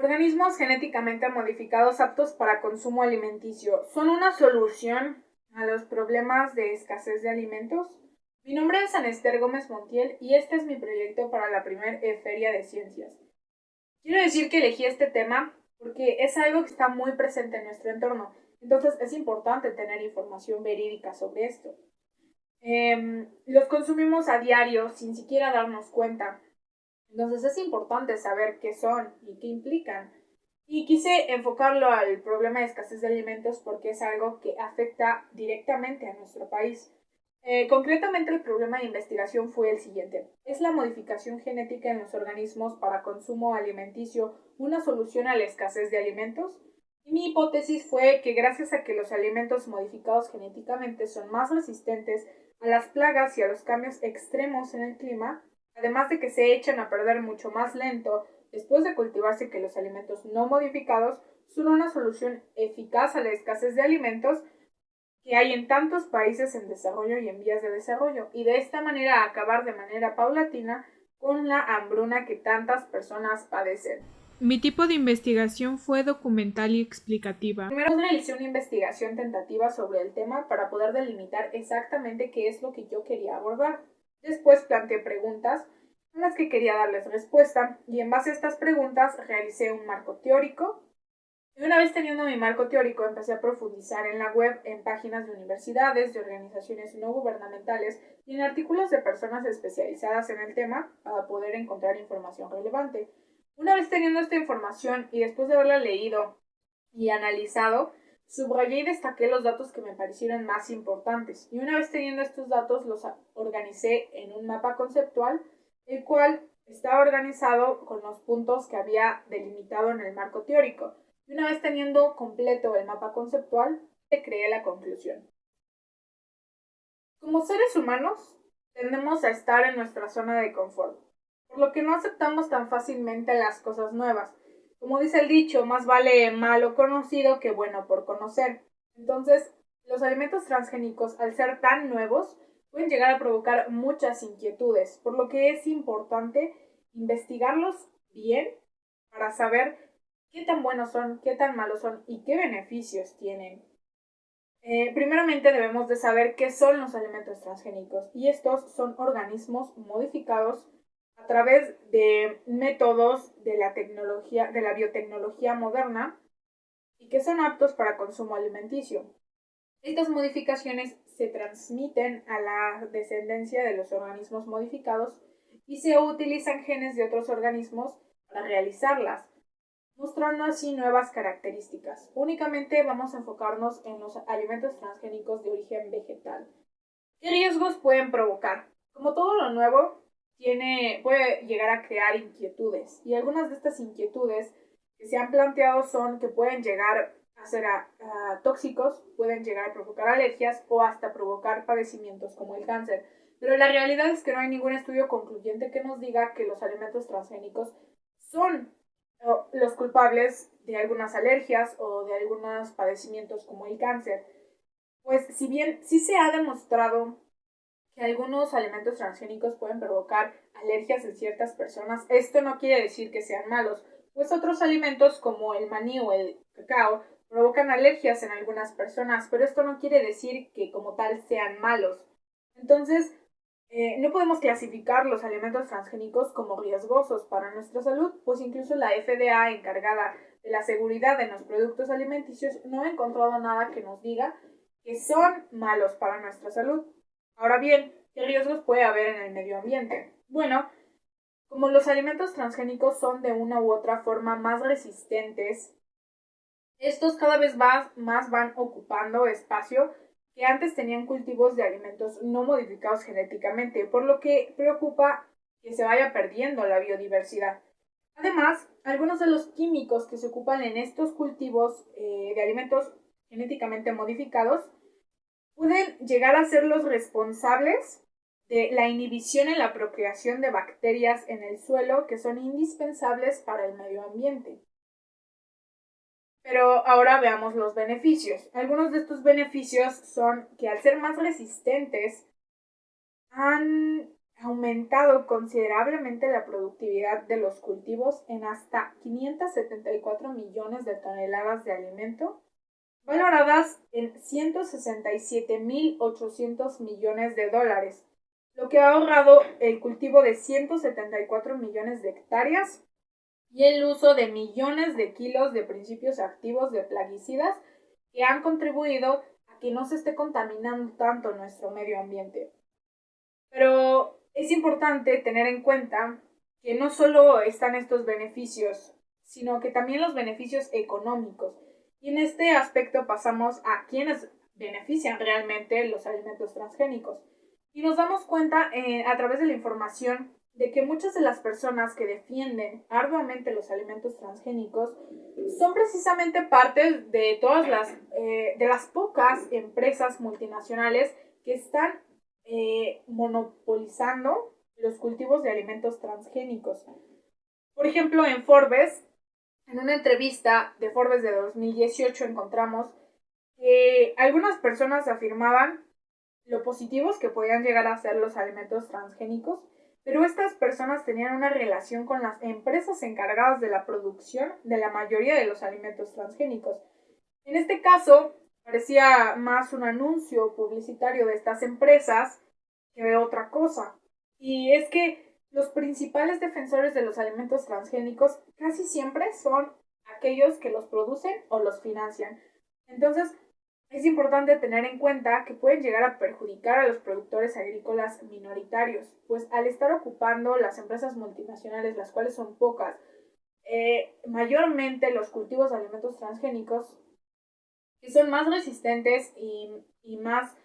Organismos genéticamente modificados aptos para consumo alimenticio son una solución a los problemas de escasez de alimentos. Mi nombre es Anester Gómez Montiel y este es mi proyecto para la primera Feria de Ciencias. Quiero decir que elegí este tema porque es algo que está muy presente en nuestro entorno, entonces es importante tener información verídica sobre esto. Los consumimos a diario sin siquiera darnos cuenta. Entonces es importante saber qué son y qué implican. Y quise enfocarlo al problema de escasez de alimentos porque es algo que afecta directamente a nuestro país. Concretamente el problema de investigación fue el siguiente. ¿Es la modificación genética en los organismos para consumo alimenticio una solución a la escasez de alimentos? Y mi hipótesis fue que gracias a que los alimentos modificados genéticamente son más resistentes a las plagas y a los cambios extremos en el clima, además de que se echan a perder mucho más lento después de cultivarse que los alimentos no modificados, son una solución eficaz a la escasez de alimentos que hay en tantos países en desarrollo y en vías de desarrollo, y de esta manera acabar de manera paulatina con la hambruna que tantas personas padecen. Mi tipo de investigación fue documental y explicativa. Primero realicé una investigación tentativa sobre el tema para poder delimitar exactamente qué es lo que yo quería abordar. Después planteé preguntas a las que quería darles respuesta y en base a estas preguntas realicé un marco teórico. Y una vez teniendo mi marco teórico empecé a profundizar en la web, en páginas de universidades, de organizaciones no gubernamentales y en artículos de personas especializadas en el tema para poder encontrar información relevante. Una vez teniendo esta información y después de haberla leído y analizado, subrayé y destaqué los datos que me parecieron más importantes. Y una vez teniendo estos datos, los organicé en un mapa conceptual, el cual estaba organizado con los puntos que había delimitado en el marco teórico. Y una vez teniendo completo el mapa conceptual, creé la conclusión. Como seres humanos, tendemos a estar en nuestra zona de confort, por lo que no aceptamos tan fácilmente las cosas nuevas. Como dice el dicho, más vale malo conocido que bueno por conocer. Entonces, los alimentos transgénicos, al ser tan nuevos, pueden llegar a provocar muchas inquietudes, por lo que es importante investigarlos bien para saber qué tan buenos son, qué tan malos son y qué beneficios tienen. Primeramente debemos de saber qué son los alimentos transgénicos, y estos son organismos modificados a través de métodos de la tecnología, de la biotecnología moderna, y que son aptos para consumo alimenticio. Estas modificaciones se transmiten a la descendencia de los organismos modificados y se utilizan genes de otros organismos para realizarlas, mostrando así nuevas características. Únicamente vamos a enfocarnos en los alimentos transgénicos de origen vegetal. ¿Qué riesgos pueden provocar? Como todo lo nuevo, puede llegar a crear inquietudes, y algunas de estas inquietudes que se han planteado son que pueden llegar a ser tóxicos, pueden llegar a provocar alergias o hasta provocar padecimientos como el cáncer. Pero la realidad es que no hay ningún estudio concluyente que nos diga que los alimentos transgénicos son los culpables de algunas alergias o de algunos padecimientos como el cáncer. Pues si bien sí se ha demostrado que algunos alimentos transgénicos pueden provocar alergias en ciertas personas, esto no quiere decir que sean malos, pues otros alimentos como el maní o el cacao provocan alergias en algunas personas, pero esto no quiere decir que como tal sean malos. Entonces, no podemos clasificar los alimentos transgénicos como riesgosos para nuestra salud, pues incluso la FDA, encargada de la seguridad en los productos alimenticios, no ha encontrado nada que nos diga que son malos para nuestra salud. Ahora bien, ¿qué riesgos puede haber en el medio ambiente? Bueno, como los alimentos transgénicos son de una u otra forma más resistentes, estos cada vez más van ocupando espacio que antes tenían cultivos de alimentos no modificados genéticamente, por lo que preocupa que se vaya perdiendo la biodiversidad. Además, algunos de los químicos que se ocupan en estos cultivos de alimentos genéticamente modificados pueden llegar a ser los responsables de la inhibición en la procreación de bacterias en el suelo que son indispensables para el medio ambiente. Pero ahora veamos los beneficios. Algunos de estos beneficios son que al ser más resistentes han aumentado considerablemente la productividad de los cultivos en hasta 574 millones de toneladas de alimento, valoradas en 167.800 millones de dólares, lo que ha ahorrado el cultivo de 174 millones de hectáreas y el uso de millones de kilos de principios activos de plaguicidas que han contribuido a que no se esté contaminando tanto nuestro medio ambiente. Pero es importante tener en cuenta que no solo están estos beneficios, sino que también los beneficios económicos. Y en este aspecto pasamos a quienes benefician realmente los alimentos transgénicos. Y nos damos cuenta a través de la información de que muchas de las personas que defienden arduamente los alimentos transgénicos son precisamente parte de todas las pocas empresas multinacionales que están monopolizando los cultivos de alimentos transgénicos. Por ejemplo, en Forbes, en una entrevista de Forbes de 2018 encontramos que algunas personas afirmaban lo positivos que podían llegar a ser los alimentos transgénicos, pero estas personas tenían una relación con las empresas encargadas de la producción de la mayoría de los alimentos transgénicos. En este caso, parecía más un anuncio publicitario de estas empresas que otra cosa. Y es que los principales defensores de los alimentos transgénicos casi siempre son aquellos que los producen o los financian. Entonces, es importante tener en cuenta que pueden llegar a perjudicar a los productores agrícolas minoritarios, pues al estar ocupando las empresas multinacionales, las cuales son pocas, mayormente los cultivos de alimentos transgénicos, que son más resistentes y más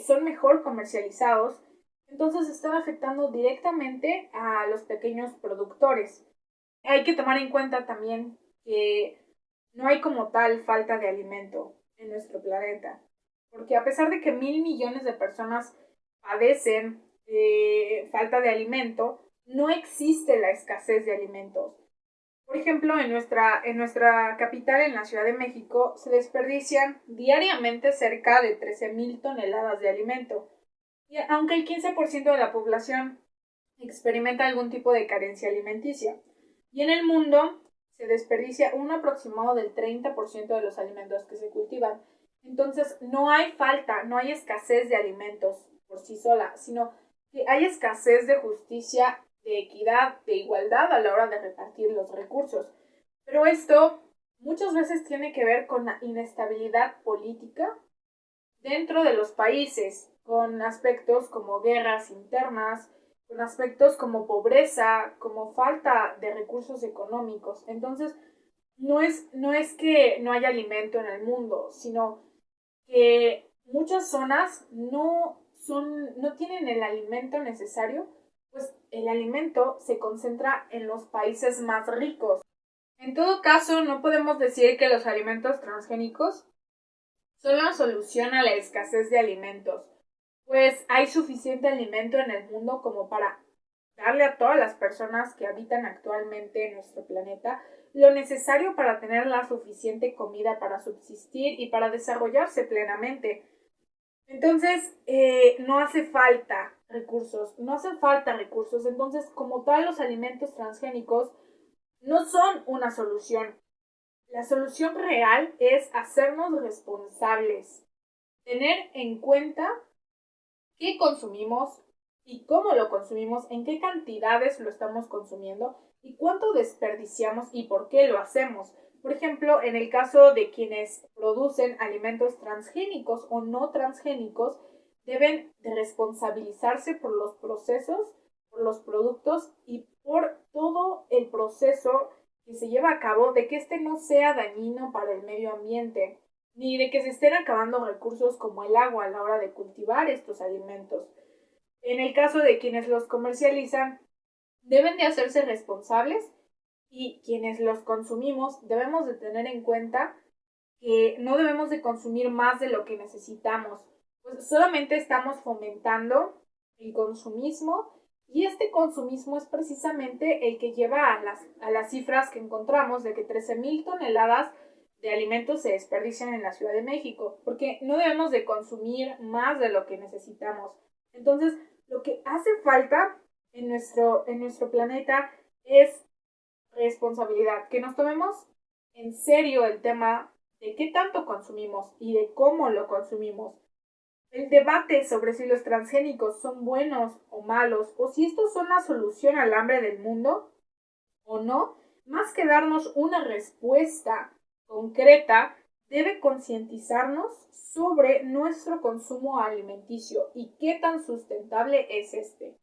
son mejor comercializados, entonces están afectando directamente a los pequeños productores. Hay que tomar en cuenta también que no hay como tal falta de alimento en nuestro planeta, porque a pesar de que 1.000 millones de personas padecen falta de alimento, no existe la escasez de alimentos. Por ejemplo, en nuestra capital, en la Ciudad de México, se desperdician diariamente cerca de 13.000 toneladas de alimento. Y aunque el 15% de la población experimenta algún tipo de carencia alimenticia. Y en el mundo se desperdicia un aproximado del 30% de los alimentos que se cultivan. Entonces, no hay falta, no hay escasez de alimentos por sí sola, sino que hay escasez de justicia, de equidad, de igualdad a la hora de repartir los recursos. Pero esto muchas veces tiene que ver con la inestabilidad política dentro de los países, con aspectos como guerras internas, con aspectos como pobreza, como falta de recursos económicos. Entonces, no es que no haya alimento en el mundo, sino que muchas zonas no tienen el alimento necesario, pues el alimento se concentra en los países más ricos. En todo caso, no podemos decir que los alimentos transgénicos son la solución a la escasez de alimentos, pues hay suficiente alimento en el mundo como para darle a todas las personas que habitan actualmente en nuestro planeta lo necesario para tener la suficiente comida para subsistir y para desarrollarse plenamente. Entonces, no hace falta recursos. Entonces, como tal, los alimentos transgénicos no son una solución. La solución real es hacernos responsables, tener en cuenta qué consumimos y cómo lo consumimos, en qué cantidades lo estamos consumiendo y cuánto desperdiciamos y por qué lo hacemos. Por ejemplo, en el caso de quienes producen alimentos transgénicos o no transgénicos, deben de responsabilizarse por los procesos, por los productos y por todo el proceso que se lleva a cabo de que este no sea dañino para el medio ambiente, ni de que se estén acabando recursos como el agua a la hora de cultivar estos alimentos. En el caso de quienes los comercializan, deben de hacerse responsables y quienes los consumimos debemos de tener en cuenta que no debemos de consumir más de lo que necesitamos, pues solamente estamos fomentando el consumismo y este consumismo es precisamente el que lleva a las cifras que encontramos de que 13.000 toneladas de alimentos se desperdician en la Ciudad de México, porque no debemos de consumir más de lo que necesitamos. Entonces, Lo que hace falta en nuestro planeta es responsabilidad, que nos tomemos en serio el tema de qué tanto consumimos y de cómo lo consumimos. El debate sobre si los transgénicos son buenos o malos, o si estos son la solución al hambre del mundo o no, más que darnos una respuesta concreta, debe concientizarnos sobre nuestro consumo alimenticio y qué tan sustentable es este.